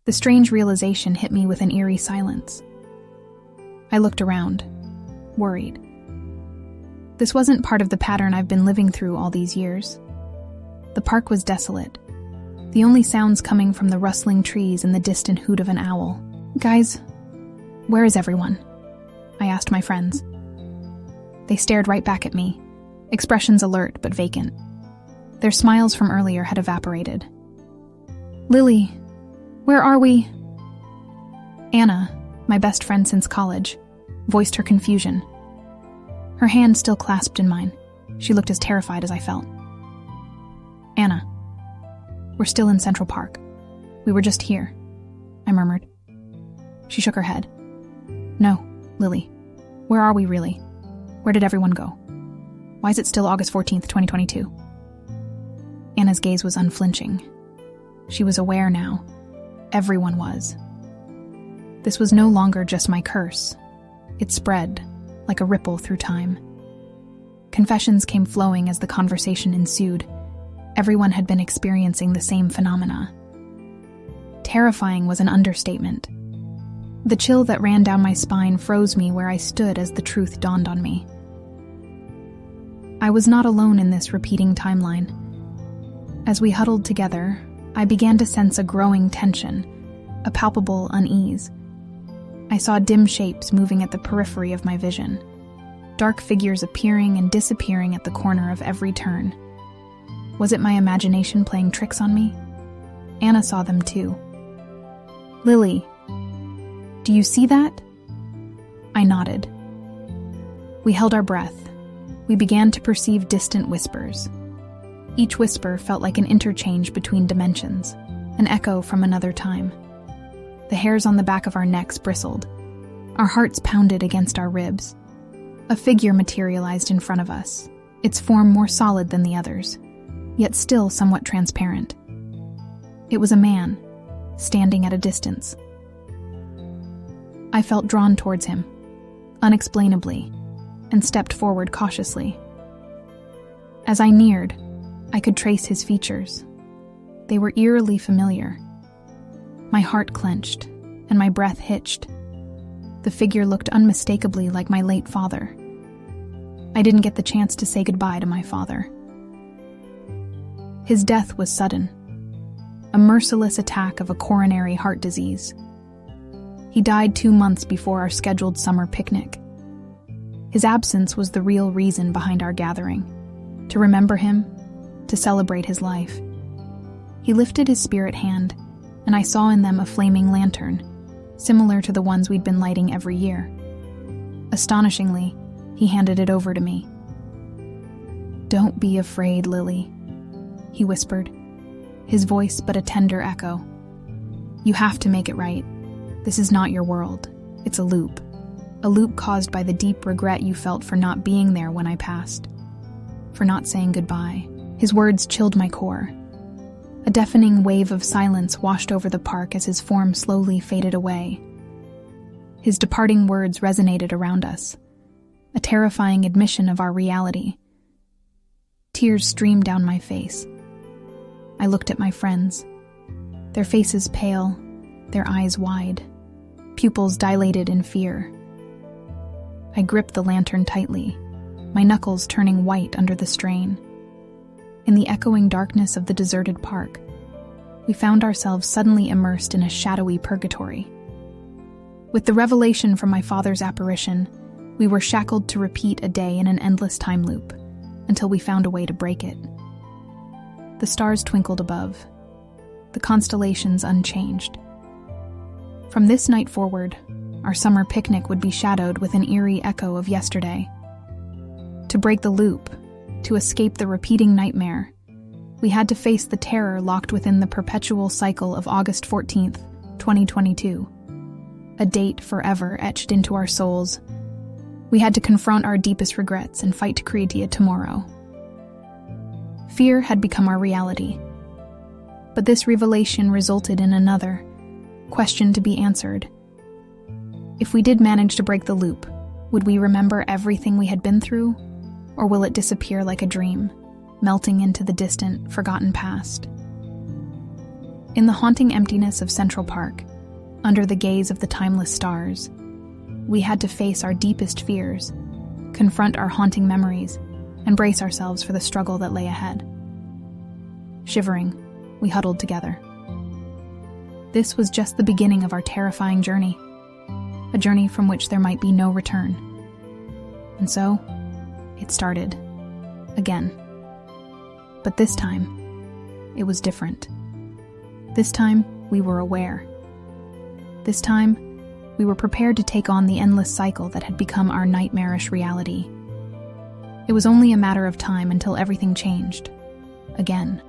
The strange realization hit me with an eerie silence. I looked around, worried. This wasn't part of the pattern I've been living through all these years. The park was desolate, the only sounds coming from the rustling trees and the distant hoot of an owl. "Guys, where is everyone?" I asked my friends. They stared right back at me, expressions alert but vacant. Their smiles from earlier had evaporated. "Lily, where are we?" Anna, my best friend since college, voiced her confusion. Her hand still clasped in mine. She looked as terrified as I felt. "Anna, we're still in Central Park. We were just here," I murmured. She shook her head. "No, Lily, where are we really? Where did everyone go? Why is it still August 14th, 2022? Anna's gaze was unflinching. She was aware now. Everyone was. This was no longer just my curse. It spread, like a ripple through time. Confessions came flowing as the conversation ensued. Everyone had been experiencing the same phenomena. Terrifying was an understatement. The chill that ran down my spine froze me where I stood as the truth dawned on me. I was not alone in this repeating timeline. As we huddled together, I began to sense a growing tension, a palpable unease. I saw dim shapes moving at the periphery of my vision, dark figures appearing and disappearing at the corner of every turn. Was it my imagination playing tricks on me? Anna saw them too. "Lily, do you see that?" I nodded. We held our breath. We began to perceive distant whispers. Each whisper felt like an interchange between dimensions, an echo from another time. The hairs on the back of our necks bristled. Our hearts pounded against our ribs. A figure materialized in front of us, its form more solid than the others, yet still somewhat transparent. It was a man, standing at a distance. I felt drawn towards him, unexplainably, and stepped forward cautiously. As I neared, I could trace his features. They were eerily familiar. My heart clenched, and my breath hitched. The figure looked unmistakably like my late father. I didn't get the chance to say goodbye to my father. His death was sudden, a merciless attack of a coronary heart disease. He died 2 months before our scheduled summer picnic. His absence was the real reason behind our gathering, to remember him, to celebrate his life. He lifted his spirit hand, and I saw in them a flaming lantern, similar to the ones we'd been lighting every year. Astonishingly, he handed it over to me. "Don't be afraid, Lily," he whispered, his voice but a tender echo. "You have to make it right. This is not your world. It's a loop caused by the deep regret you felt for not being there when I passed, for not saying goodbye." His words chilled my core. A deafening wave of silence washed over the park as his form slowly faded away. His departing words resonated around us, a terrifying admission of our reality. Tears streamed down my face. I looked at my friends, their faces pale, their eyes wide, pupils dilated in fear. I gripped the lantern tightly, my knuckles turning white under the strain. In the echoing darkness of the deserted park, we found ourselves suddenly immersed in a shadowy purgatory. With the revelation from my father's apparition, we were shackled to repeat a day in an endless time loop, until we found a way to break it. The stars twinkled above, the constellations unchanged. From this night forward, our summer picnic would be shadowed with an eerie echo of yesterday. To break the loop, to escape the repeating nightmare, we had to face the terror locked within the perpetual cycle of August 14th, 2022. A date forever etched into our souls. We had to confront our deepest regrets and fight to create a tomorrow. Fear had become our reality. But this revelation resulted in another question to be answered. If we did manage to break the loop, would we remember everything we had been through? Or will it disappear like a dream, melting into the distant, forgotten past? In the haunting emptiness of Central Park, under the gaze of the timeless stars, we had to face our deepest fears, confront our haunting memories, and brace ourselves for the struggle that lay ahead. Shivering, we huddled together. This was just the beginning of our terrifying journey, a journey from which there might be no return. And so, it started, again. But this time, it was different. This time, we were aware. This time, we were prepared to take on the endless cycle that had become our nightmarish reality. It was only a matter of time until everything changed. Again.